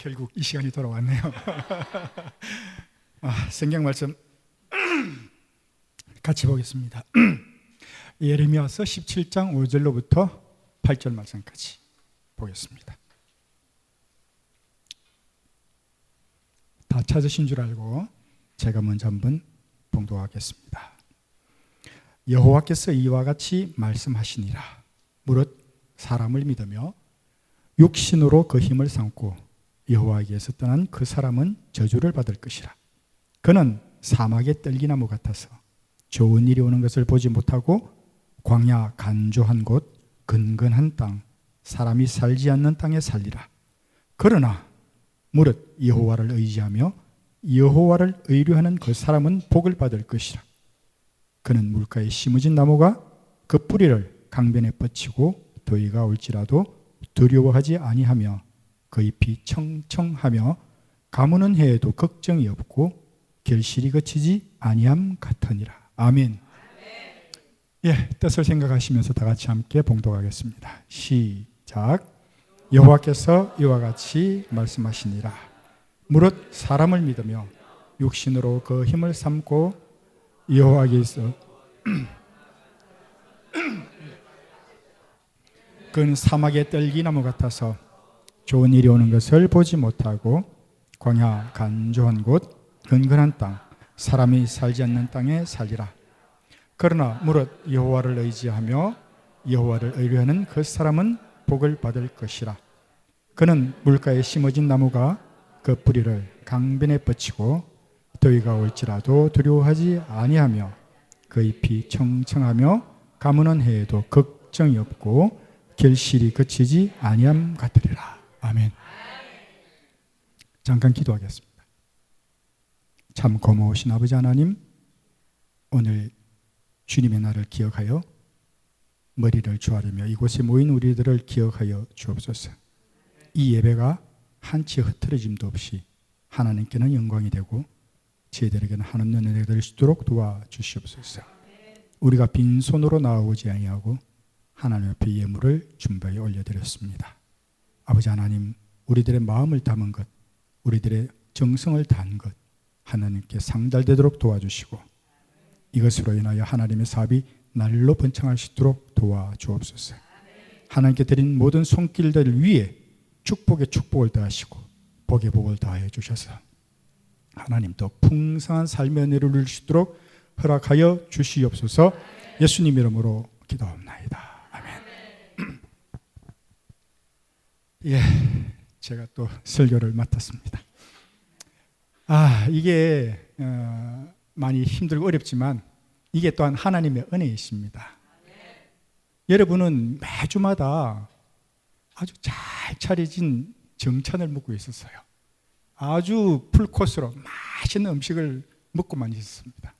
결국 이 시간이 돌아왔네요. 성경 말씀 같이 보겠습니다. 예레미야서 17장 5절로부터 8절 말씀까지 보겠습니다. 다 찾으신 줄 알고 제가 먼저 한번 봉독하겠습니다. 여호와께서 이와 같이 말씀하시니라. 무릇 사람을 믿으며 육신으로 그 힘을 삼고 여호와에게서 떠난 그 사람은 저주를 받을 것이라. 그는 사막의 떨기나무 같아서 좋은 일이 오는 것을 보지 못하고 광야 간조한 곳 근근한 땅 사람이 살지 않는 땅에 살리라. 그러나 무릇 여호와를 의지하며 여호와를 의뢰하는 그 사람은 복을 받을 것이라. 그는 물가에 심어진 나무가 그 뿌리를 강변에 뻗치고 더위가 올지라도 두려워하지 아니하며 그 잎이 청청하며 가무는 해에도 걱정이 없고 결실이 그치지 아니함 같으니라. 아멘. 예, 뜻을 생각하시면서 다 같이 함께 봉독하겠습니다. 시작. 여호와께서 이와 같이 말씀하시니라. 무릇 사람을 믿으며 육신으로 그 힘을 삼고 여호와께서 그는 사막의 떨기나무 같아서 좋은 일이 오는 것을 보지 못하고 광야 간조한 곳 근근한 땅 사람이 살지 않는 땅에 살리라. 그러나 무릇 여호와를 의지하며 여호와를 의뢰하는 그 사람은 복을 받을 것이라. 그는 물가에 심어진 나무가 그 뿌리를 강변에 뻗치고 더위가 올지라도 두려워하지 아니하며 그 잎이 청청하며 가무는 해에도 걱정이 없고 결실이 그치지 아니함 같으리라. 아멘. 잠깐 기도하겠습니다. 참 고마우신 아버지 하나님, 오늘 주님의 날을 기억하여 머리를 조아리며 이곳에 모인 우리들을 기억하여 주옵소서. 이 예배가 한치 흐트러짐도 없이 하나님께는 영광이 되고 저희들에게는 하나님의 은혜가 될 수 있도록 도와주시옵소서. 우리가 빈손으로 나오지 아니하고 하나님 앞에 예물을 준비하여 올려드렸습니다. 아버지 하나님, 우리들의 마음을 담은 것, 우리들의 정성을 다한 것 하나님께 상달되도록 도와주시고 이것으로 인하여 하나님의 사업이 날로 번창할 수 있도록 도와주옵소서. 하나님께 드린 모든 손길들 위에 축복에 축복을 더하시고 복에 복을 더하여 주셔서 하나님 더 풍성한 삶의 은혜를 누릴 수 있도록 허락하여 주시옵소서. 예수님 이름으로 기도합나이다. 아멘. 예, 제가 또 설교를 맡았습니다. 이게 많이 힘들고 어렵지만 이게 또한 하나님의 은혜이십니다. 여러분은 매주마다 아주 잘 차려진 정찬을 먹고 있었어요. 아주 풀코스로 맛있는 음식을 먹고만 있었습니다.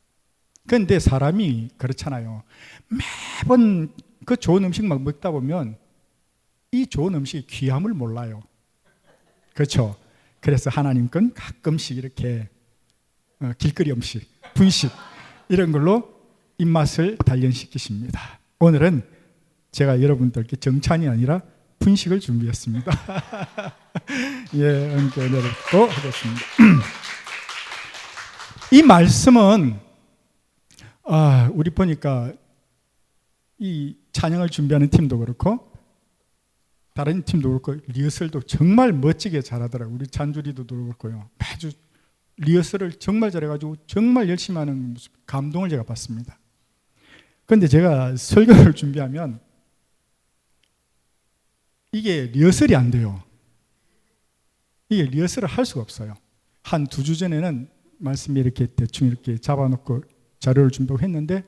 그런데 사람이 그렇잖아요. 매번 그 좋은 음식만 먹다 보면 이 좋은 음식의 귀함을 몰라요. 그렇죠? 그래서 하나님 건 가끔씩 이렇게 길거리 음식, 분식 이런 걸로 입맛을 단련시키십니다. 오늘은 제가 여러분들께 정찬이 아니라 분식을 준비했습니다. 예, 은혜를 또 하겠습니다. 이 말씀은 우리 보니까 이 찬양을 준비하는 팀도 그렇고 다른 팀도 그렇고 리허설도 정말 멋지게 잘하더라고요. 우리 잔주리도 그렇고요. 매주 리허설을 정말 잘해가지고 정말 열심히 하는 모습, 감동을 제가 받습니다. 그런데 제가 설교를 준비하면 이게 리허설이 안 돼요. 이게 리허설을 할 수가 없어요. 한 2주 전에는 말씀이 이렇게 대충 이렇게 잡아놓고 자료를 준비하고 했는데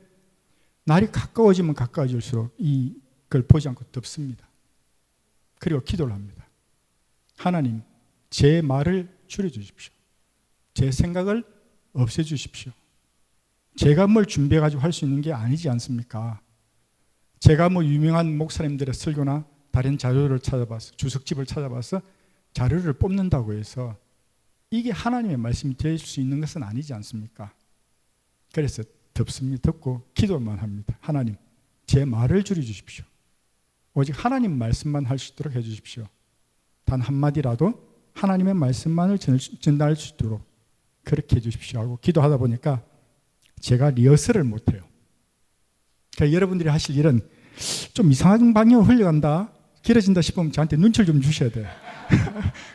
날이 가까워지면 가까워질수록 이걸 보지 않고 덮습니다. 그리고 기도를 합니다. 하나님, 제 말을 줄여주십시오. 제 생각을 없애주십시오. 제가 뭘 준비해가지고 할 수 있는 게 아니지 않습니까? 제가 뭐 유명한 목사님들의 설교나 다른 자료를 찾아봐서 주석집을 찾아봐서 자료를 뽑는다고 해서 이게 하나님의 말씀이 될 수 있는 것은 아니지 않습니까? 그래서 덮습니다. 덮고 기도만 합니다. 하나님, 제 말을 줄여주십시오. 오직 하나님 말씀만 할 수 있도록 해주십시오. 단 한마디라도 하나님의 말씀만을 전달할 수 있도록 그렇게 해주십시오 하고 기도하다 보니까 제가 리허설을 못해요. 그러니까 여러분들이 하실 일은 좀 이상한 방향으로 흘러간다, 길어진다 싶으면 저한테 눈치를 좀 주셔야 돼요.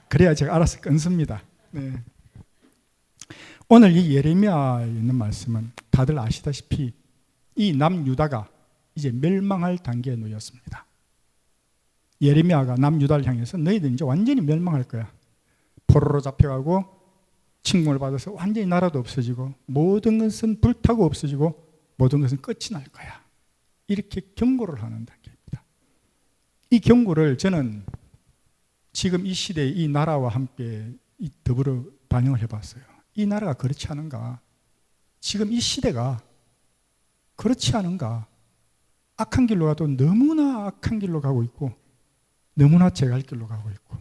그래야 제가 알아서 끊습니다. 네. 오늘 이 예레미야에 있는 말씀은 다들 아시다시피 이 남유다가 이제 멸망할 단계에 놓였습니다. 예레미야가 남유다를 향해서 너희들 이제 완전히 멸망할 거야. 포로로 잡혀가고 침공을 받아서 완전히 나라도 없어지고 모든 것은 불타고 없어지고 모든 것은 끝이 날 거야. 이렇게 경고를 하는 단계입니다. 이 경고를 저는 지금 이 시대의 이 나라와 함께 더불어 반영을 해봤어요. 이 나라가 그렇지 않은가? 지금 이 시대가 그렇지 않은가? 악한 길로 가도 너무나 악한 길로 가고 있고 너무나 제갈 길로 가고 있고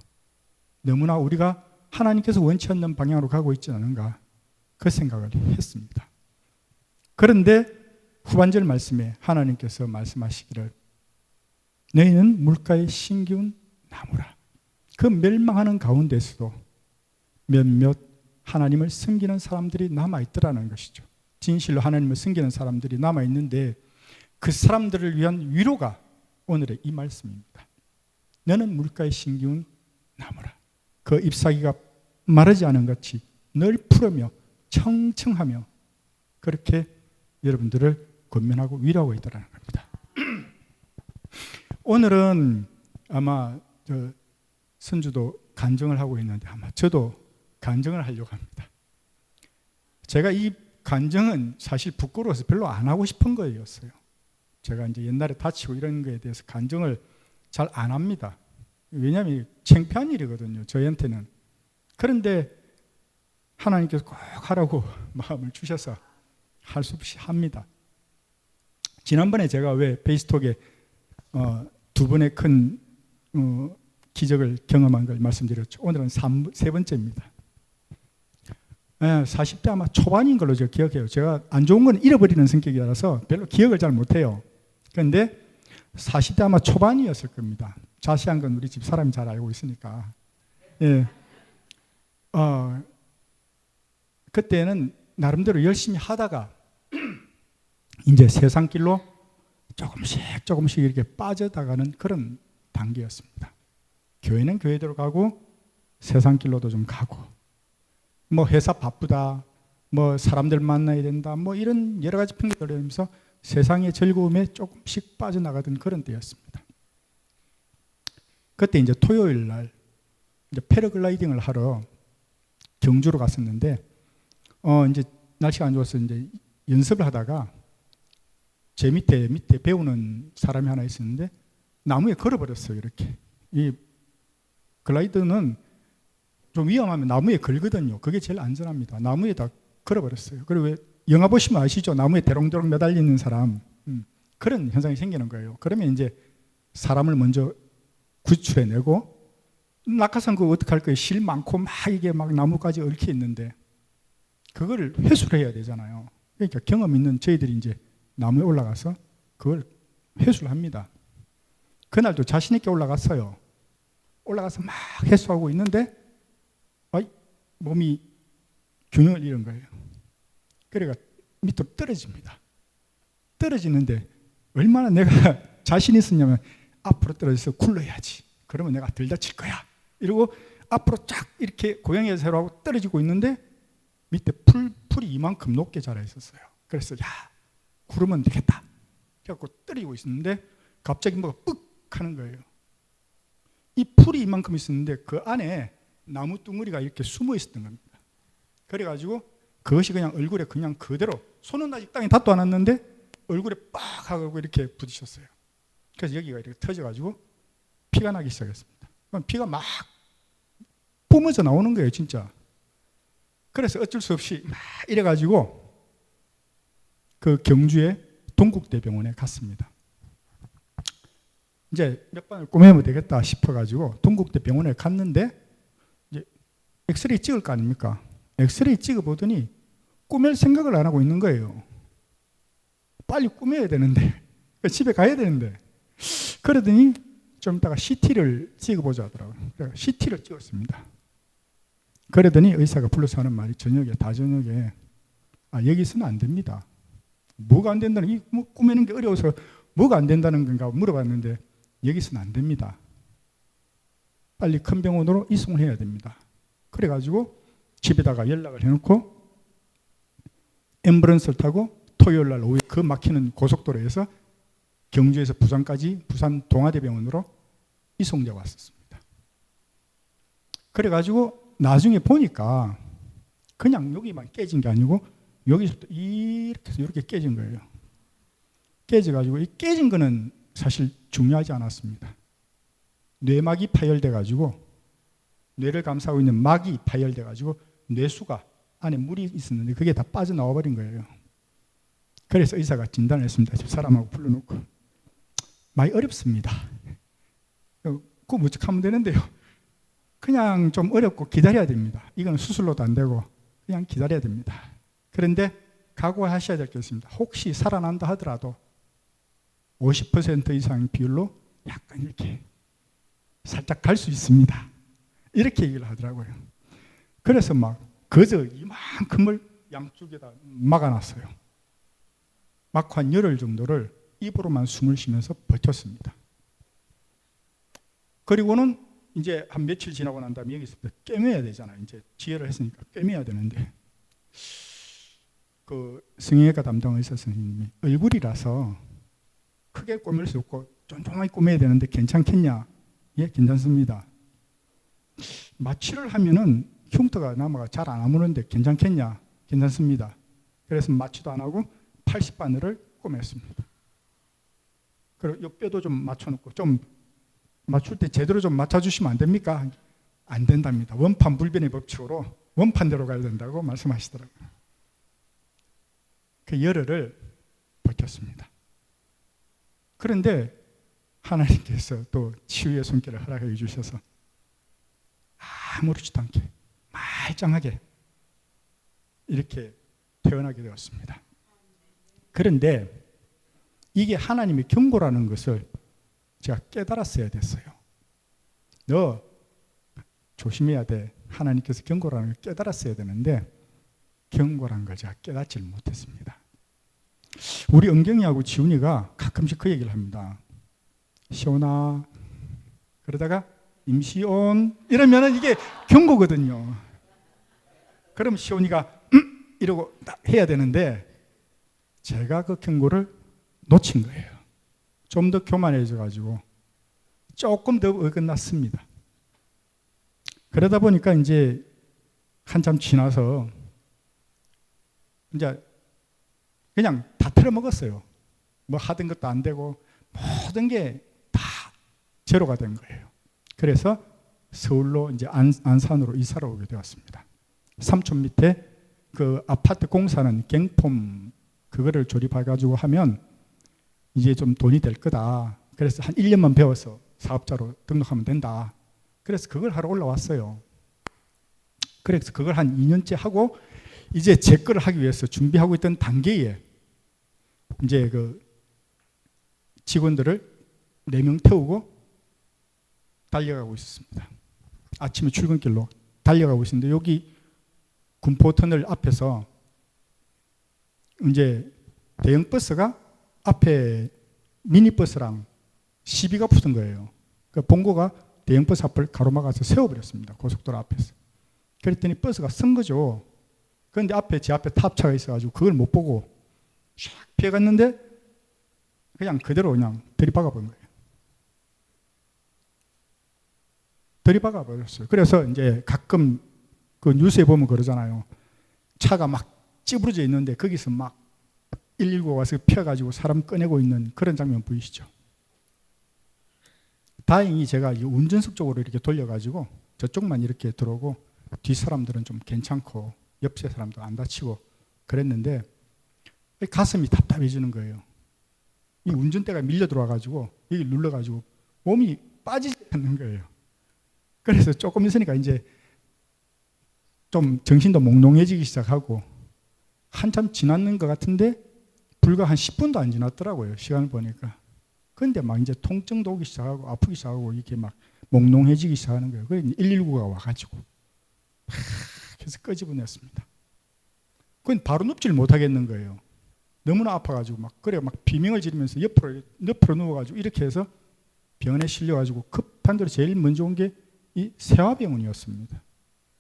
너무나 우리가 하나님께서 원치 않는 방향으로 가고 있지 않은가? 그 생각을 했습니다. 그런데 후반절 말씀에 하나님께서 말씀하시기를 너희는 물가에 심기운 나무라. 그 멸망하는 가운데서도 몇몇 하나님을 섬기는 사람들이 남아있더라는 것이죠. 진실로 하나님을 섬기는 사람들이 남아있는데 그 사람들을 위한 위로가 오늘의 이 말씀입니다. 너는 물가에 심기운 나무라. 그 잎사귀가 마르지 않은 같이 늘 푸르며 청청하며 그렇게 여러분들을 권면하고 위로하고 있다는 겁니다. 오늘은 아마 선주도 간증을 하고 있는데 아마 저도 간증을 하려고 합니다. 제가 이 간증은 사실 부끄러워서 별로 안 하고 싶은 거였어요. 제가 이제 옛날에 다치고 이런 거에 대해서 간증을 잘 안 합니다. 왜냐하면 창피한 일이거든요, 저희한테는. 그런데 하나님께서 꼭 하라고 마음을 주셔서 할 수 없이 합니다. 지난번에 제가 왜 페이스톡에 두 번의 큰 기적을 경험한 걸 말씀드렸죠. 오늘은 세 번째입니다. 40대 아마 초반인 걸로 제가 기억해요. 제가 안 좋은 건 잃어버리는 성격이라서 별로 기억을 잘 못해요. 그런데 40대 아마 초반이었을 겁니다. 자세한 건 우리 집 사람이 잘 알고 있으니까. 예. 그때는 나름대로 열심히 하다가 이제 세상길로 조금씩 이렇게 빠져나가는 그런 단계였습니다. 교회는 교회대로 가고 세상길로도 좀 가고 뭐 회사 바쁘다, 뭐 사람들 만나야 된다, 뭐 이런 여러 가지 핑계를 대면서 세상의 즐거움에 조금씩 빠져나가던 그런 때였습니다. 그때 이제 토요일 날 이제 패러글라이딩을 하러 경주로 갔었는데 이제 날씨가 안 좋아서 이제 연습을 하다가 제 밑에 배우는 사람이 하나 있었는데 나무에 걸어버렸어요. 이렇게 이 글라이더는 좀 위험하면 나무에 걸거든요. 그게 제일 안전합니다. 나무에다 걸어버렸어요. 그리고 왜 영화 보시면 아시죠? 나무에 대롱대롱 매달리는 사람 그런 현상이 생기는 거예요. 그러면 이제 사람을 먼저 구출해내고 낙하산 그거 어떡할 거예요? 실 많고 막 이게 막 나무까지 얽혀 있는데 그걸 회수를 해야 되잖아요. 그러니까 경험 있는 저희들이 이제 나무에 올라가서 그걸 회수를 합니다. 그날도 자신 있게 올라갔어요. 올라가서 막 회수하고 있는데 몸이 균형을 잃은 거예요. 그래가 밑으로 떨어집니다. 떨어지는데 얼마나 내가 자신 있었냐면 앞으로 떨어져서 굴러야지. 그러면 내가 덜 다칠 거야. 이러고 앞으로 쫙 이렇게 고양이 자세로 하고 떨어지고 있는데 밑에 풀이 이만큼 높게 자라 있었어요. 그래서 구르면 되겠다. 그래갖고 떨어지고 있었는데 갑자기 뭐가 ปึ๊ 하는 거예요. 이 풀이 이만큼 있었는데 그 안에 나무 둥어리가 이렇게 숨어 있었던 겁니다. 그래가지고 그것이 그냥 얼굴에 그냥 그대로 손은 아직 땅에 닿도 않았는데 얼굴에 빡 하고 이렇게 부딪혔어요. 그래서 여기가 이렇게 터져가지고 피가 나기 시작했습니다. 피가 막 뿜어져 나오는 거예요, 진짜. 그래서 어쩔 수 없이 막 이래가지고 그 경주의 동국대병원에 갔습니다. 이제 몇 번을 꼬매면 되겠다 싶어가지고 동국대병원에 갔는데 이제 엑스레이 찍을 거 아닙니까? 엑스레이 찍어보더니 꾸밀 생각을 안 하고 있는 거예요. 빨리 꾸며야 되는데 집에 가야 되는데 그러더니 좀 이따가 CT를 찍어보자 하더라고요. CT를 찍었습니다. 그러더니 의사가 불러서 하는 말이 저녁에 여기 있으면 안 됩니다. 뭐가 안 된다는, 뭐 꾸미는 게 어려워서 뭐가 안 된다는 건가 물어봤는데 여기 있으면 안 됩니다. 빨리 큰 병원으로 이송을 해야 됩니다. 그래가지고 집에다가 연락을 해놓고 앰뷸런스를 타고 토요일 날 오후에 그 막히는 고속도로에서 경주에서 부산까지 부산 동아대병원으로 이송되어 왔었습니다. 그래가지고 나중에 보니까 그냥 여기만 깨진 게 아니고 여기서부터 이렇게 해서 이렇게 깨진 거예요. 깨져가지고 이 깨진 거는 사실 중요하지 않았습니다. 뇌막이 파열돼가지고 뇌를 감싸고 있는 막이 파열돼가지고 뇌수가 안에 물이 있었는데 그게 다 빠져나와 버린 거예요. 그래서 의사가 진단을 했습니다. 집 사람하고 불러놓고 많이 어렵습니다. 그거 무척하면 되는데요. 그냥 좀 어렵고 기다려야 됩니다. 이건 수술로도 안 되고 그냥 기다려야 됩니다. 그런데 각오하셔야 될 게 있습니다. 혹시 살아난다 하더라도 50% 이상 비율로 약간 이렇게 살짝 갈 수 있습니다. 이렇게 얘기를 하더라고요. 그래서 막 거저 이만큼을 양쪽에다 막아놨어요. 막 한 열흘 정도를 입으로만 숨을 쉬면서 버텼습니다. 그리고는 이제 한 며칠 지나고 난 다음에 여기서 꿰매야 되잖아요. 이제 지혈을 했으니까 꿰매야 되는데 그 성형외과 담당 의사 선생님이 얼굴이라서 크게 꾸밀 수 없고 쫀쫀하게 꾸며야 되는데 괜찮겠냐? 예, 괜찮습니다. 마취를 하면은 흉터가 남아가 잘 안 아무는데 괜찮겠냐? 괜찮습니다. 그래서 마취도 안 하고 80바늘을 꼬맸습니다. 그리고 이 뼈도 좀 맞춰놓고 좀 맞출 때 제대로 좀 맞춰주시면 안 됩니까? 안 된답니다. 원판불변의 법칙으로 원판대로 가야 된다고 말씀하시더라고요. 그 열흘을 버텼습니다. 그런데 하나님께서 또 치유의 손길을 허락해 주셔서 아무렇지도 않게 말짱하게 이렇게 태어나게 되었습니다. 그런데 이게 하나님의 경고라는 것을 제가 깨달았어야 됐어요. 너 조심해야 돼. 하나님께서 경고라는 걸 깨달았어야 되는데 경고라는 걸 제가 깨닫지 못했습니다. 우리 은경이하고 지훈이가 가끔씩 그 얘기를 합니다. 시온아, 그러다가 임시온 이러면은 이게 경고거든요. 그럼 시온이가 이러고 해야 되는데 제가 그 경고를 놓친 거예요. 좀 더 교만해져 가지고 조금 더 어긋났습니다. 그러다 보니까 이제 한참 지나서 이제 그냥 다 틀어먹었어요. 뭐 하던 것도 안 되고 모든 게 다 제로가 된 거예요. 그래서 서울로 이제 안산으로 이사를 오게 되었습니다. 삼촌 밑에 그 아파트 공사는 갱폼 그거를 조립해가지고 하면 이제 좀 돈이 될 거다. 그래서 한 1년만 배워서 사업자로 등록하면 된다. 그래서 그걸 하러 올라왔어요. 그래서 그걸 한 2년째 하고 이제 제 거를 하기 위해서 준비하고 있던 단계에 이제 그 직원들을 4명 태우고 달려가고 있었습니다. 아침에 출근길로 달려가고 있었는데 여기 군포터널 앞에서 이제 대형 버스가 앞에 미니버스랑 시비가 붙은 거예요. 그러니까 본고가 대형 버스 앞을 가로막아서 세워버렸습니다. 고속도로 앞에서. 그랬더니 버스가 쓴 거죠. 그런데 제 앞에 탑차가 있어가지고 그걸 못 보고 샥 피해갔는데 그냥 그대로 그냥 들이박아 버린 거예요. 들이박아 버렸어요. 그래서 이제 가끔 그 뉴스에 보면 그러잖아요. 차가 막 찌부러져 있는데 거기서 막 119가 와서 피해가지고 사람 꺼내고 있는 그런 장면 보이시죠? 다행히 제가 운전석 쪽으로 이렇게 돌려가지고 저쪽만 이렇게 들어오고 뒷 사람들은 좀 괜찮고 옆에 사람도 안 다치고 그랬는데 가슴이 답답해지는 거예요. 이 운전대가 밀려 들어와가지고 여기 눌러가지고 몸이 빠지지 않는 거예요. 그래서 조금 있으니까 이제 좀 정신도 몽롱해지기 시작하고 한참 지났는 것 같은데 불과 한 10분도 안 지났더라고요. 시간을 보니까. 그런데 막 이제 통증도 오기 시작하고 아프기 시작하고 이렇게 막 몽롱해지기 시작하는 거예요. 그래서 119가 와가지고 해서 끄집어냈습니다. 그건 바로 눕지를 못하겠는 거예요. 너무나 아파가지고 막 비명을 지르면서 옆으로 누워가지고 이렇게 해서 병원에 실려가지고 급한 대로 제일 먼저 온 게 이 세화병원이었습니다.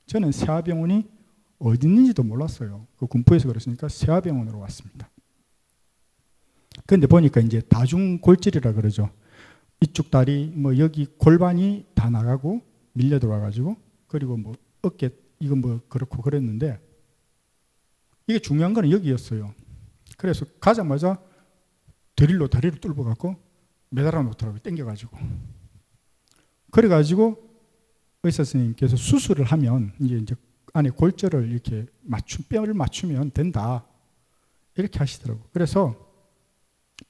저는 세화병원이 어디 있는지도 몰랐어요. 그 군포에서 그랬으니까 세화병원으로 왔습니다. 그런데 보니까 이제 다중골절이라 그러죠. 이쪽 다리 뭐 여기 골반이 다 나가고 밀려 들어와가지고 그리고 뭐 어깨 이거 뭐 그렇고 그랬는데 이게 중요한 거는 여기였어요. 그래서 가자마자 드릴로 다리를 뚫어갖고 매달아 놓더라고요. 당겨가지고. 그래가지고 의사 선생님께서 수술을 하면 이제 안에 골절을 이렇게 뼈를 맞추면 된다. 이렇게 하시더라고요. 그래서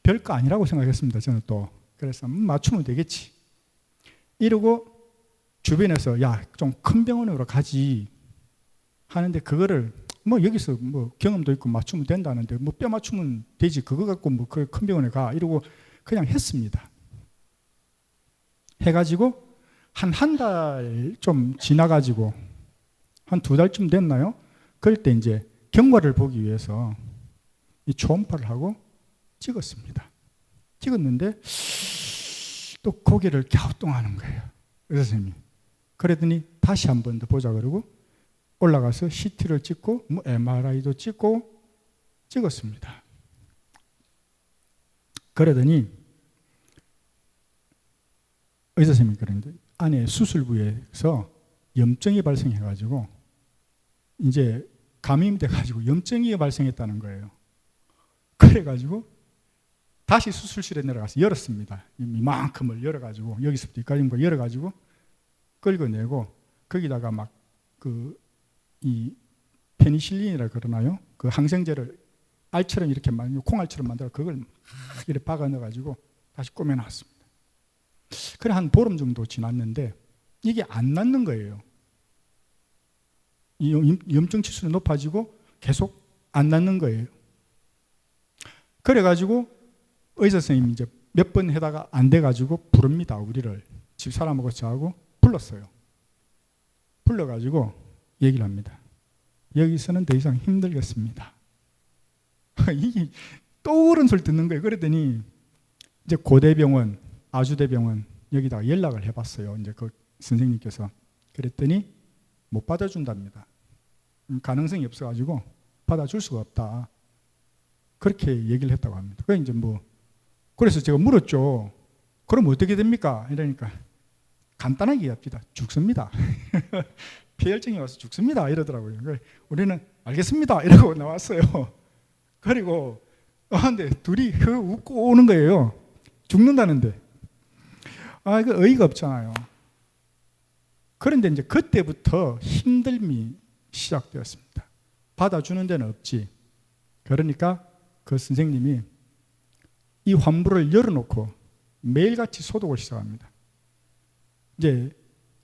별거 아니라고 생각했습니다. 저는 또. 그래서 맞추면 되겠지. 이러고 주변에서 야, 좀 큰 병원으로 가지 하는데 그거를 뭐 여기서 뭐 경험도 있고 맞추면 된다는데 뭐 뼈 맞추면 되지. 그거 갖고 뭐 그 큰 병원에 가. 이러고 그냥 했습니다. 해가지고 한 달 좀 지나가지고 한 2달쯤 됐나요? 그럴 때 이제 경과를 보기 위해서 이 초음파를 하고 찍었습니다. 찍었는데 또 고개를 갸우뚱하는 거예요. 의사 선생님이. 그러더니 다시 한 번 더 보자 그러고 올라가서 CT를 찍고 뭐 MRI도 찍고 찍었습니다. 그러더니 의사 선생님이 그러는데 안에 수술부에서 염증이 발생해가지고 이제 감염이 돼가지고 염증이 발생했다는 거예요. 그래가지고 다시 수술실에 내려가서 열었습니다. 이만큼을 열어가지고 여기서부터 여기까지 열어가지고 긁어내고 거기다가 막 이 페니실린이라 그러나요? 그 항생제를 알처럼 이렇게 콩알처럼 만들어 그걸 막 이렇게 박아 넣어가지고 다시 꾸며놨습니다. 그래 한 보름 정도 지났는데 이게 안 낫는 거예요. 이 염증 치수는 높아지고 계속 안 낫는 거예요. 그래가지고 의사 선생님이 이제 몇 번 해다가 안 돼가지고 부릅니다. 우리를 집 사람하고 저하고 불렀어요. 불러가지고 얘기를 합니다. 여기서는 더 이상 힘들겠습니다. 이게 또 그런 소리 듣는 거예요. 그랬더니 이제 고대병원, 아주대병원 여기다가 연락을 해봤어요. 이제 그 선생님께서 그랬더니 못 받아준답니다. 가능성이 없어가지고 받아줄 수가 없다. 그렇게 얘기를 했다고 합니다. 그래서 제가 물었죠. 그럼 어떻게 됩니까? 이러니까 간단하게 얘기합니다. 죽습니다. 폐혈증이 와서 죽습니다. 이러더라고요. 우리는 알겠습니다. 이러고 나왔어요. 그리고 근데 둘이 웃고 오는 거예요. 죽는다는데. 이거 어이가 없잖아요. 그런데 이제 그때부터 힘듦이 시작되었습니다. 받아주는 데는 없지. 그러니까 그 선생님이 이 환부를 열어놓고 매일같이 소독을 시작합니다. 이제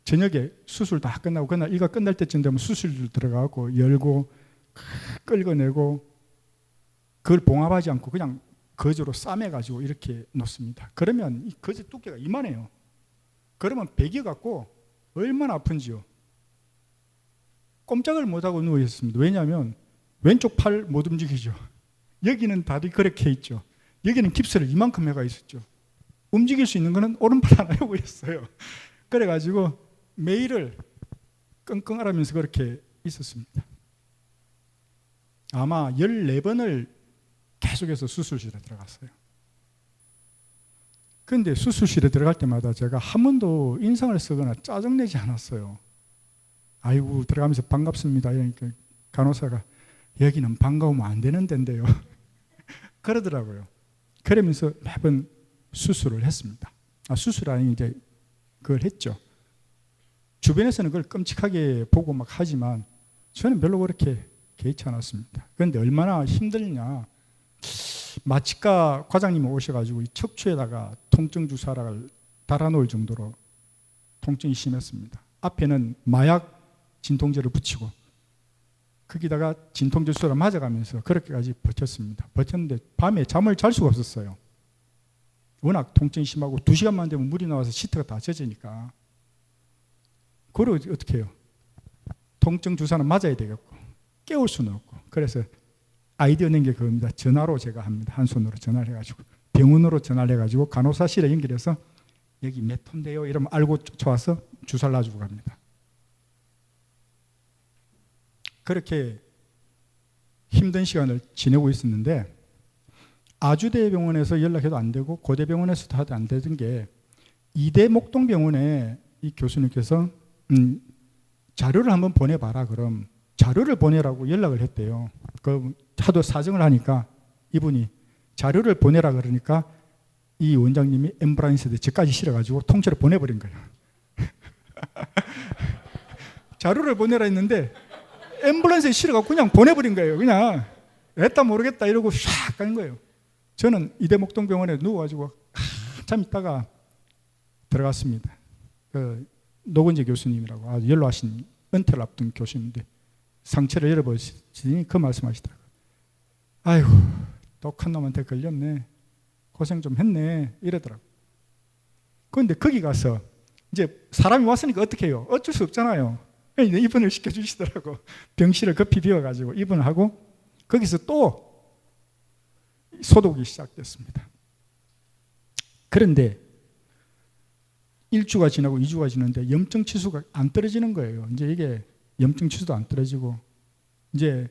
저녁에 수술 다 끝나고 그날 이가 끝날 때쯤 되면 수술실 들어가고 열고 끌어내고 그걸 봉합하지 않고 그냥 거즈로 싸매가지고 이렇게 놓습니다. 그러면 이 거즈 두께가 이만해요. 그러면 베겨갖고 얼마나 아픈지요. 꼼짝을 못하고 누워 있었습니다. 왜냐하면 왼쪽 팔 못 움직이죠. 여기는 다리 그렇게 있죠. 여기는 깁스를 이만큼 해가 있었죠. 움직일 수 있는 거는 오른팔 하나였어요. 그래가지고 매일을 끙끙 앓으면서 그렇게 있었습니다. 아마 14번을 계속해서 수술실에 들어갔어요. 그런데 수술실에 들어갈 때마다 제가 한 번도 인상을 쓰거나 짜증내지 않았어요. 아이고 들어가면서 반갑습니다. 그러니까 간호사가 여기는 반가우면 안 되는 데인데요. 그러더라고요. 그러면서 매번 수술을 했습니다. 수술 아니 이제 그걸 했죠. 주변에서는 그걸 끔찍하게 보고 막 하지만 저는 별로 그렇게 개의치 않았습니다. 그런데 얼마나 힘들냐. 마취과 과장님이 오셔가지고 이 척추에다가 통증 주사를 달아놓을 정도로 통증이 심했습니다. 앞에는 마약 진통제를 붙이고 거기다가 진통제 주사를 맞아가면서 그렇게까지 버텼습니다. 버텼는데 밤에 잠을 잘 수가 없었어요. 워낙 통증이 심하고 2시간만 되면 물이 나와서 시트가 다 젖으니까. 그걸 어떻게 해요? 통증 주사는 맞아야 되겠고 깨울 수는 없고, 그래서 아이디어 낸 게 그겁니다. 전화로 제가 합니다. 한 손으로 전화를 해가지고 병원으로 전화를 해가지고 간호사실에 연결해서 여기 몇 톤데요 이러면 알고 쫓아와서 주사를 놔주고 갑니다. 그렇게 힘든 시간을 지내고 있었는데 아주대병원에서 연락해도 안 되고 고대병원에서도 하도 안 되던 게 이대 목동병원에 이 교수님께서 자료를 한번 보내봐라. 그럼 자료를 보내라고 연락을 했대요. 그 하도 사정을 하니까 이분이 자료를 보내라 그러니까 이 원장님이 앰뷸런스에 저까지 실어가지고 통째로 보내버린 거예요. 자료를 보내라 했는데 앰뷸런스에 실어가지고 그냥 보내버린 거예요. 그냥 했다 모르겠다 이러고 샥 가는 거예요. 저는 이대목동병원에 누워가지고 한참 있다가 들어갔습니다. 그 노건재 교수님이라고 아주 연로하신 은퇴를 앞둔 교수님인데 상처를 열어보시더니 그 말씀하시더라고요. 아이고 독한 놈한테 걸렸네. 고생 좀 했네. 이러더라고요. 그런데 거기 가서 이제 사람이 왔으니까 어떻게 해요? 어쩔 수 없잖아요. 입원을 시켜주시더라고. 병실을 급히 비워가지고 입원을 하고 거기서 또 소독이 시작됐습니다. 그런데 1주가 지나고 2주가 지났는데 염증 치수가 안 떨어지는 거예요. 이제 이게 염증 치수도 안 떨어지고 이제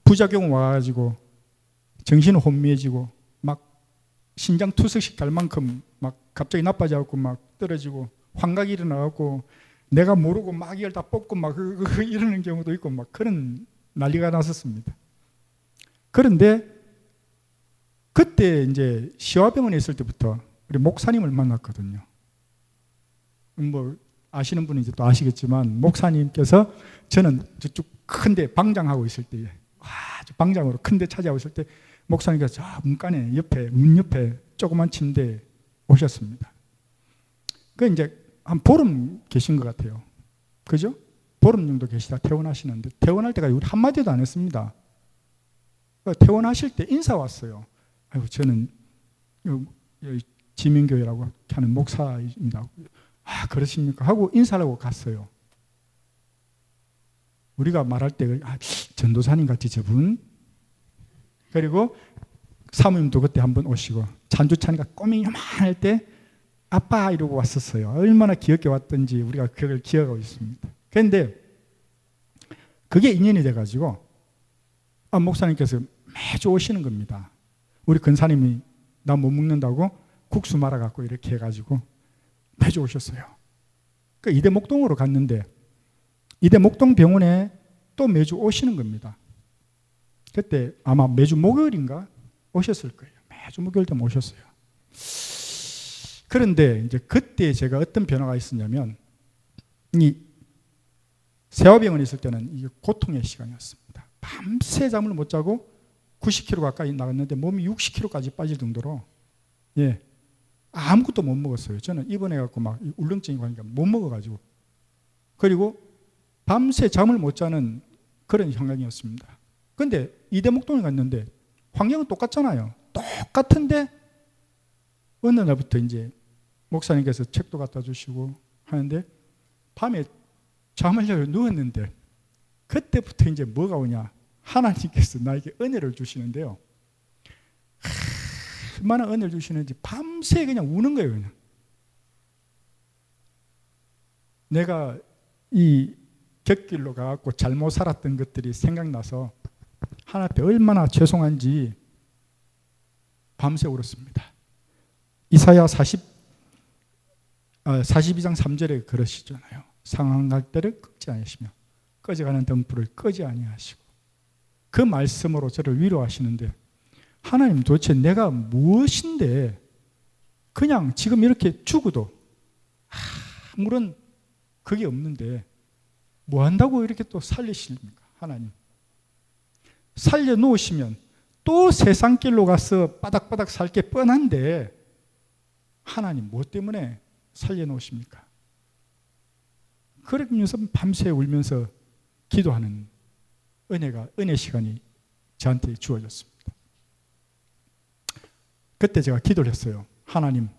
부작용 와가지고 정신은 혼미해지고 막 신장 투석식 갈 만큼 막 갑자기 나빠져갖고 막 떨어지고 환각이 일어나갖고 내가 모르고 막 이걸 다 뽑고 막 이러는 경우도 있고 막 그런 난리가 났었습니다. 그런데 그때 이제 시화병원에 있을 때부터 우리 목사님을 만났거든요. 뭐 아시는 분은 이제 또 아시겠지만 목사님께서 저는 저쪽 큰데 방장하고 있을 때 아주 방장으로 큰데 차지하고 있을 때 목사님께서 저 문간에 옆에 문 옆에 조그만 침대에 오셨습니다. 그 이제 한 보름 계신 것 같아요. 그죠? 보름 정도 계시다 퇴원하시는데 퇴원할 때까지 우리 한마디도 안 했습니다. 퇴원하실 때 인사 왔어요. 아이고 저는 지명교회라고 하는 목사입니다. 아 그러십니까? 하고 인사를 하고 갔어요. 우리가 말할 때 전도사님 같이 저분. 그리고 사모님도 그때 한번 오시고 찬주찬이가 꼬맹이 요만할 때 아빠 이러고 왔었어요. 얼마나 귀엽게 왔던지 우리가 그걸 기억하고 있습니다. 그런데 그게 인연이 돼가지고 목사님께서 매주 오시는 겁니다. 우리 근사님이 나 못 먹는다고 국수 말아갖고 이렇게 해가지고 매주 오셨어요. 그 이대목동으로 갔는데 이대목동병원에 또 매주 오시는 겁니다. 그때 아마 매주 목요일인가 오셨을 거예요. 매주 목요일 때 오셨어요. 그런데 이제 그때 제가 어떤 변화가 있었냐면 이 세화병원에 있을 때는 이게 고통의 시간이었습니다. 밤새 잠을 못 자고 90kg 가까이 나갔는데 몸이 60kg까지 빠질 정도로 아무것도 못 먹었어요. 저는 입원해갖고 막 울렁증이 가니까 못 먹어가지고 그리고 밤새 잠을 못 자는 그런 상황이었습니다. 그런데 이대목동에 갔는데 환경은 똑같잖아요. 똑같은데 어느 날부터 이제 목사님께서 책도 갖다 주시고 하는데 밤에 잠을 자고 누웠는데 그때부터 이제 뭐가 오냐. 하나님께서 나에게 은혜를 주시는데요. 얼마나 은혜를 주시는지 밤새 그냥 우는 거예요. 그냥. 내가 이 곁길로 가고 잘못 살았던 것들이 생각나서 하나님 앞에 얼마나 죄송한지 밤새 울었습니다. 이사야 42장 3절에 그러시잖아요. 상한 때를 끄지 아니하시며 꺼져가는 등불을 끄지 아니하시고 그 말씀으로 저를 위로하시는데 하나님 도대체 내가 무엇인데 그냥 지금 이렇게 죽어도 아무런 그게 없는데 뭐 한다고 이렇게 또 살리십니까? 하나님 살려놓으시면 또 세상 길로 가서 바닥바닥 살 게 뻔한데 하나님 뭐 때문에 살려놓으십니까? 그러면서 밤새 울면서 기도하는 은혜 시간이 저한테 주어졌습니다. 그때 제가 기도를 했어요. 하나님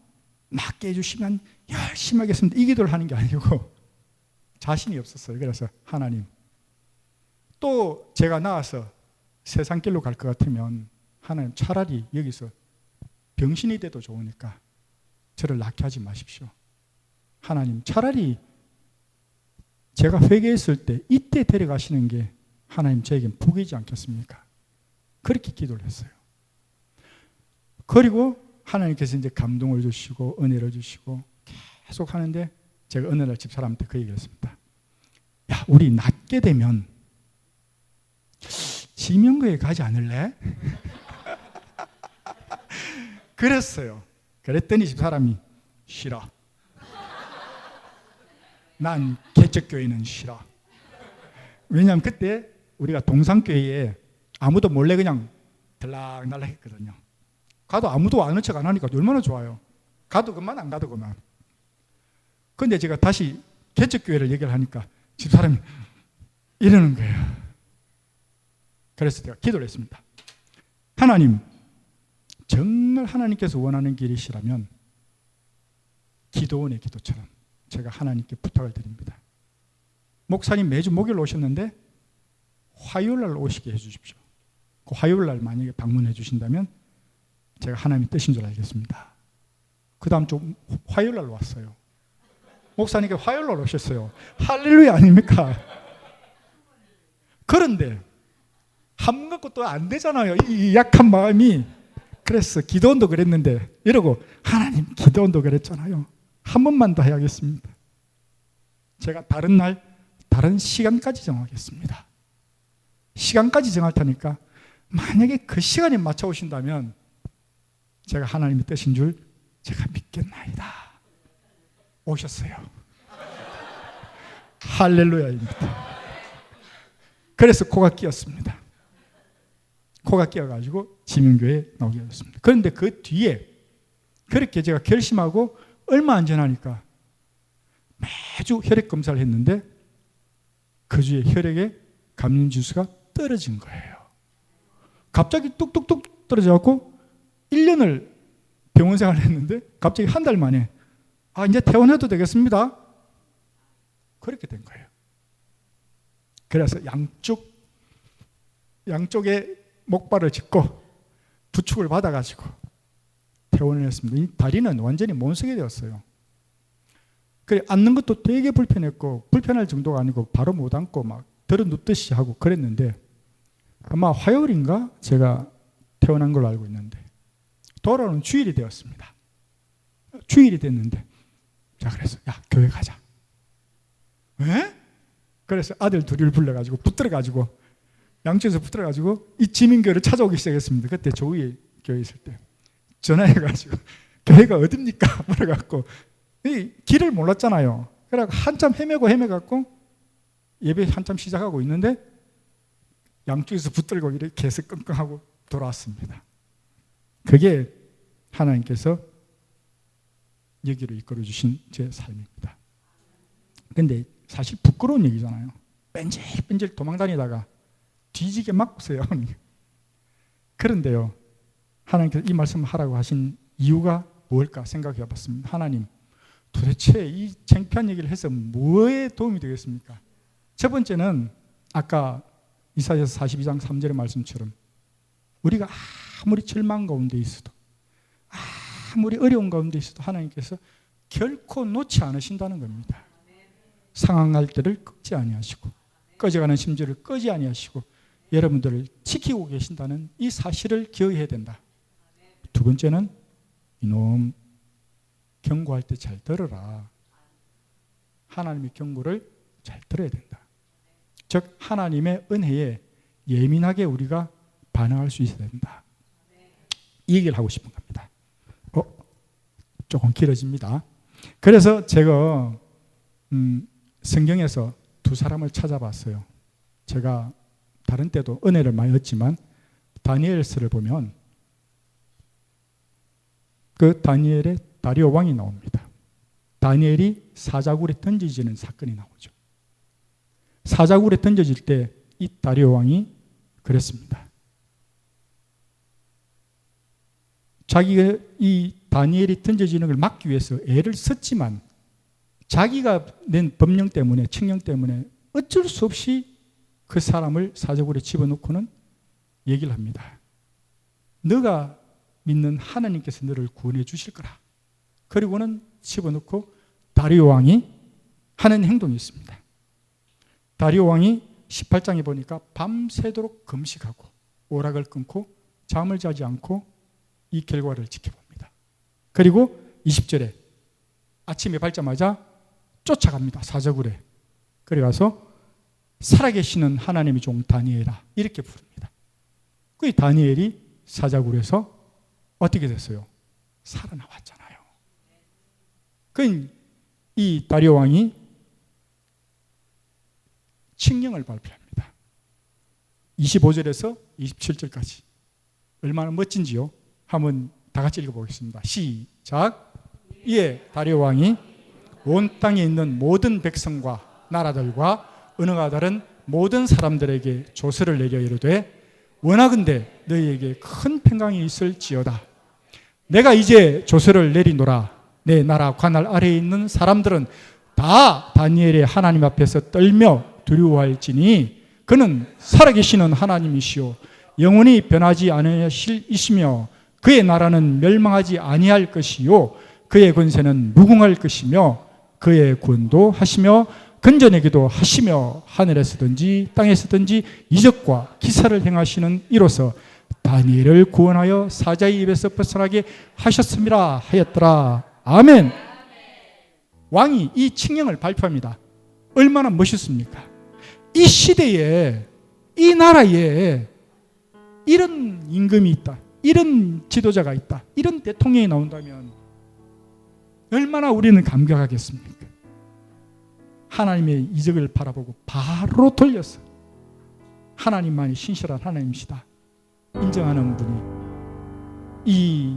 낫게 해주시면 열심히 하겠습니다. 이 기도를 하는 게 아니고 자신이 없었어요. 그래서 하나님 또 제가 나와서 세상 길로 갈 것 같으면 하나님 차라리 여기서 병신이 돼도 좋으니까 저를 낳게 하지 마십시오. 하나님 차라리 제가 회개했을 때 이때 데려가시는 게 하나님 저에겐 복이지 않겠습니까? 그렇게 기도를 했어요. 그리고 하나님께서 이제 감동을 주시고 은혜를 주시고 계속 하는데 제가 어느 날 집사람한테 그 얘기를 했습니다. 야, 우리 낫게 되면 지명교회 가지 않을래? 그랬어요. 그랬더니 집사람이 싫어. 난 개척교회는 싫어. 왜냐하면 그때 우리가 동산교회에 아무도 몰래 그냥 들락날락 했거든요. 가도 아무도 아는 척 안 하니까 얼마나 좋아요. 가도 그만 안 가도 그만. 근데 제가 다시 개척교회를 얘기를 하니까 집사람이 이러는 거예요. 그래서 제가 기도를 했습니다. 하나님, 정말 하나님께서 원하는 길이시라면 기도원의 기도처럼 제가 하나님께 부탁을 드립니다. 목사님 매주 목요일 오셨는데 화요일날 오시게 해주십시오. 그 화요일날 만약에 방문해 주신다면 제가 하나님의 뜻인 줄 알겠습니다. 그 다음 주 화요일날 왔어요. 목사님께 화요일날 오셨어요. 할렐루야 아닙니까? 그런데 한 번 갖고 또 안 되잖아요. 이 약한 마음이. 그래서 기도원도 그랬는데 이러고 하나님 기도원도 그랬잖아요. 한 번만 더 해야겠습니다. 제가 다른 날 다른 시간까지 정하겠습니다. 시간까지 정할 테니까 만약에 그 시간에 맞춰 오신다면 제가 하나님의 뜻인 줄 제가 믿겠나이다. 오셨어요. 할렐루야입니다. 그래서 코가 끼었습니다. 코가 끼어가지고 지명교회에 나오게 됐습니다. 그런데 그 뒤에 그렇게 제가 결심하고 얼마 안 지나니까 매주 혈액 검사를 했는데 그 주에 혈액의 감염 지수가 떨어진 거예요. 갑자기 뚝뚝뚝 떨어져갖고 1년을 병원 생활을 했는데 갑자기 한 달 만에 이제 퇴원해도 되겠습니다. 그렇게 된 거예요. 그래서 양쪽에 목발을 짚고 부축을 받아가지고 퇴원을 했습니다. 이 다리는 완전히 몬석이 되었어요. 그래, 앉는 것도 되게 불편했고 불편할 정도가 아니고 바로 못 앉고 막 들어 눕듯이 하고 그랬는데 아마 화요일인가 제가 퇴원한 걸로 알고 있는데 돌아오는 주일이 되었습니다. 주일이 됐는데 자 그래서 야 교회 가자. 왜? 그래서 아들 둘을 불러가지고 붙들어가지고 양쪽에서 붙들어가지고 이 지민교회를 찾아오기 시작했습니다. 그때 조의 교회 있을 때 전화해가지고 교회가 어딥니까? 물어갖고 이 길을 몰랐잖아요. 그래갖고 한참 헤매갖고 예배 한참 시작하고 있는데 양쪽에서 붙들고 이렇게 해서 끙끙하고 돌아왔습니다. 그게 하나님께서 여기로 이끌어 주신 제 삶입니다. 근데 사실 부끄러운 얘기잖아요. 뺀질뺀질 도망다니다가 뒤지게 맞고서요. 그런데요, 하나님께서 이 말씀을 하라고 하신 이유가 뭘까 생각해 봤습니다. 하나님, 도대체 이 창피한 얘기를 해서 뭐에 도움이 되겠습니까? 첫 번째는 아까 이사야서 42장 3절의 말씀처럼 우리가 아무리 절망 가운데 있어도 아무리 어려운 가운데 있어도 하나님께서 결코 놓지 않으신다는 겁니다. 상황할 때를 끄지 아니하시고 꺼져가는 심지를 끄지 아니하시고 여러분들을 지키고 계신다는 이 사실을 기억해야 된다. 두 번째는 이놈 경고할 때 잘 들어라. 하나님의 경고를 잘 들어야 된다. 즉 하나님의 은혜에 예민하게 우리가 반응할 수 있어야 된다. 이 얘기를 하고 싶은 겁니다. 조금 길어집니다. 그래서 제가 성경에서 두 사람을 찾아봤어요. 제가 다른 때도 은혜를 많이 얻지만 다니엘서를 보면 그 다니엘의 다리오 왕이 나옵니다. 다니엘이 사자굴에 던져지는 사건이 나오죠. 사자굴에 던져질 때 이 다리오 왕이 그랬습니다. 자기가 이 다니엘이 던져지는 걸 막기 위해서 애를 썼지만 자기가 낸 법령 때문에 칙령 때문에 어쩔 수 없이 그 사람을 사자굴에 집어넣고는 얘기를 합니다. 너가 믿는 하나님께서 너를 구원해 주실 거라. 그리고는 집어넣고 다리오 왕이 하는 행동이 있습니다. 다리오 왕이 18장에 보니까 밤새도록 금식하고 오락을 끊고 잠을 자지 않고 이 결과를 지켜봅니다. 그리고 20절에 아침에 밝자마자 쫓아갑니다. 사자굴에. 그래 가서 살아계시는 하나님의 종 다니엘아 이렇게 부릅니다. 그 다니엘이 사자굴에서 어떻게 됐어요? 살아나왔잖아요. 이 다리오 왕이 칙령을 발표합니다. 25절에서 27절까지 얼마나 멋진지요? 한번 다 같이 읽어보겠습니다. 시작. 이에 다리오 왕이 온 땅에 있는 모든 백성과 나라들과 언어가 다른 모든 사람들에게 조서를 내려 이르되 원하건대 너희에게 큰 평강이 있을지어다. 내가 이제 조서를 내리노라. 내 나라 관할 아래에 있는 사람들은 다 다니엘의 하나님 앞에서 떨며 두려워할지니 그는 살아계시는 하나님이시오 영원히 변하지 않으시며 그의 나라는 멸망하지 아니할 것이요 그의 권세는 무궁할 것이며 그의 구원도 하시며 근전에게도 하시며 하늘에서든지 땅에서든지 이적과 기사를 행하시는 이로서 다니엘을 구원하여 사자의 입에서 벗어나게 하셨음이라 하였더라. 아멘. 왕이 이 칙령을 발표합니다. 얼마나 멋있습니까? 이 시대에 이 나라에 이런 임금이 있다, 이런 지도자가 있다, 이런 대통령이 나온다면 얼마나 우리는 감격하겠습니까? 하나님의 이적을 바라보고 바로 돌려서 하나님만이 신실한 하나님이시다 인정하는 분이 이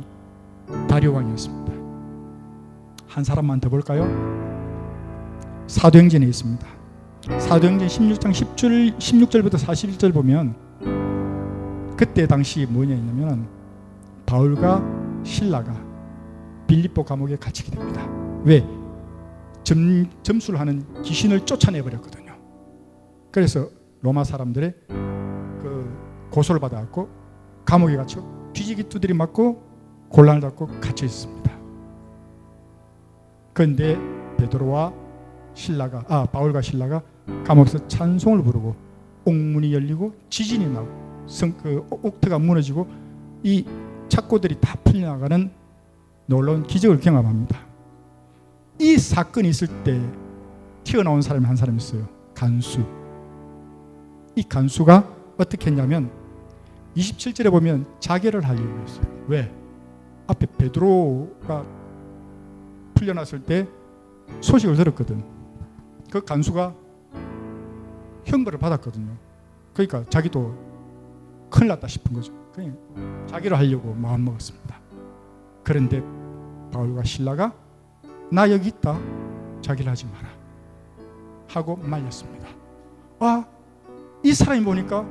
다리오 왕이었습니다. 한 사람만 더 볼까요? 사도행전에 있습니다. 사도행전 16장 16절부터 41절 보면 그때 당시 뭐냐 했냐면 바울과 실라가 빌립보 감옥에 갇히게 됩니다. 왜? 점수를 하는 귀신을 쫓아내버렸거든요. 그래서 로마 사람들의 그 고소를 받아갖고 감옥에 갇혀 뒤지기 두드리 맞고 곤란을 받고 갇혀 있습니다. 그런데 베드로와 바울과 실라가 감옥에서 찬송을 부르고 옥문이 열리고 지진이 나고 옥터가 무너지고 이 착고들이 다 풀려나가는 놀라운 기적을 경험합니다. 이 사건이 있을 때 튀어나온 사람이 한 사람 있어요. 간수. 이 간수가 어떻게 했냐면 27절에 보면 자결을 하려고 했어요. 왜? 앞에 베드로가 풀려났을 때 소식을 들었거든. 그 간수가 형벌을 받았거든요. 그러니까 자기도 큰일 났다 싶은 거죠. 그냥 자결을 하려고 마음먹었습니다. 그런데 바울과 실라가 나 여기 있다. 자결을 하지 마라 하고 말렸습니다. 이 사람이 보니까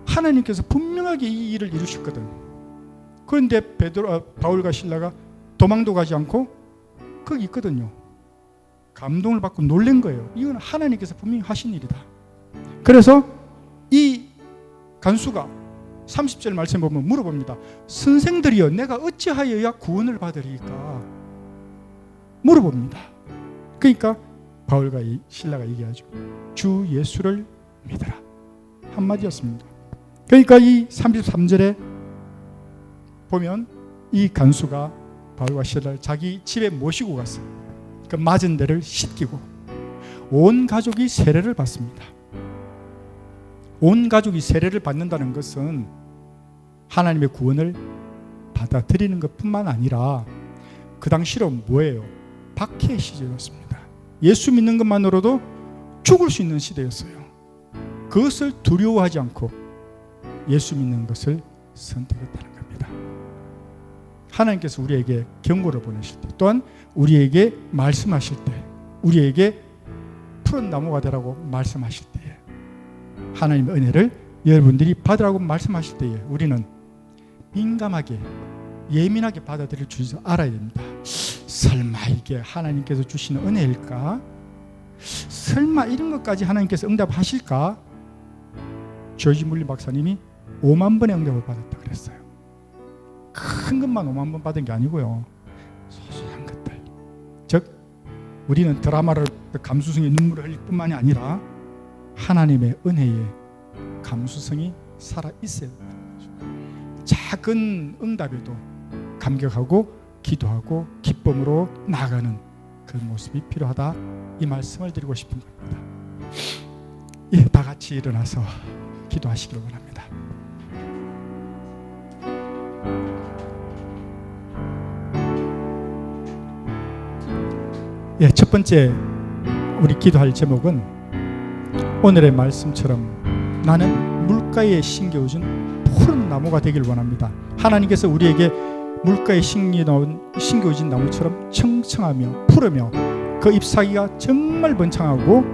하나님께서 분명하게 이 일을 이루셨거든. 그런데 바울과 실라가 도망도 가지 않고 거기 있거든요. 감동을 받고 놀란 거예요. 이건 하나님께서 분명히 하신 일이다. 그래서 이 간수가 30절 말씀 보면 물어봅니다. 선생들이여 내가 어찌하여야 구원을 받으리까? 물어봅니다. 그러니까 바울과 실라가 얘기하죠. 주 예수를 믿어라. 한마디였습니다. 그러니까 이 33절에 보면 이 간수가 바울과 실라를 자기 집에 모시고 갔어요. 그 맞은 데를 씻기고 온 가족이 세례를 받습니다. 온 가족이 세례를 받는다는 것은 하나님의 구원을 받아들이는 것뿐만 아니라 그 당시로 뭐예요? 박해의 시대였습니다. 예수 믿는 것만으로도 죽을 수 있는 시대였어요. 그것을 두려워하지 않고 예수 믿는 것을 선택했다는 겁니다. 하나님께서 우리에게 경고를 보내실 때, 또한 우리에게 말씀하실 때, 우리에게 푸른 나무가 되라고 말씀하실 때에, 하나님의 은혜를 여러분들이 받으라고 말씀하실 때에 우리는 민감하게 예민하게 받아들일 줄 알아야 됩니다. 설마 이게 하나님께서 주시는 은혜일까? 설마 이런 것까지 하나님께서 응답하실까? 조지 물리 박사님이 5만 번의 응답을 받았다 그랬어요. 큰 것만 5만 번 받은 게 아니고요. 소소한 것들. 즉 우리는 드라마를 감수성의 눈물을 흘릴 뿐만이 아니라 하나님의 은혜에 감수성이 살아 있어야 된다는 거죠. 작은 응답에도 감격하고 기도하고 기쁨으로 나아가는 그 모습이 필요하다, 이 말씀을 드리고 싶은 겁니다. 예, 다 같이 일어나서 기도하시기를 원합니다. 예, 첫 번째 우리 기도할 제목은 오늘의 말씀처럼 나는 물가에 심겨진 푸른 나무가 되길 원합니다. 하나님께서 우리에게 물가에 심겨진 나무처럼 청청하며 푸르며 그 잎사귀가 정말 번창하고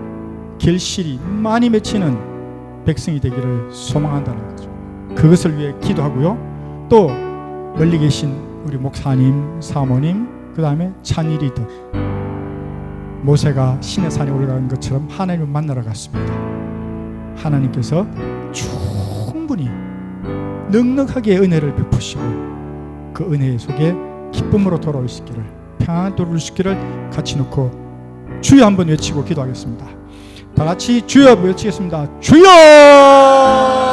결실이 많이 맺히는 백성이 되기를 소망한다는 거죠. 그것을 위해 기도하고요. 또 멀리 계신 우리 목사님, 사모님, 그 다음에 찬일이들, 모세가 시내산에 올라간 것처럼 하나님을 만나러 갔습니다. 하나님께서 충분히 넉넉하게 은혜를 베푸시고 그 은혜 속에 기쁨으로 돌아오시기를, 평안히 돌아오시기를 같이 놓고 주여 한번 외치고 기도하겠습니다. 다 같이 주여 외치겠습니다. 주여!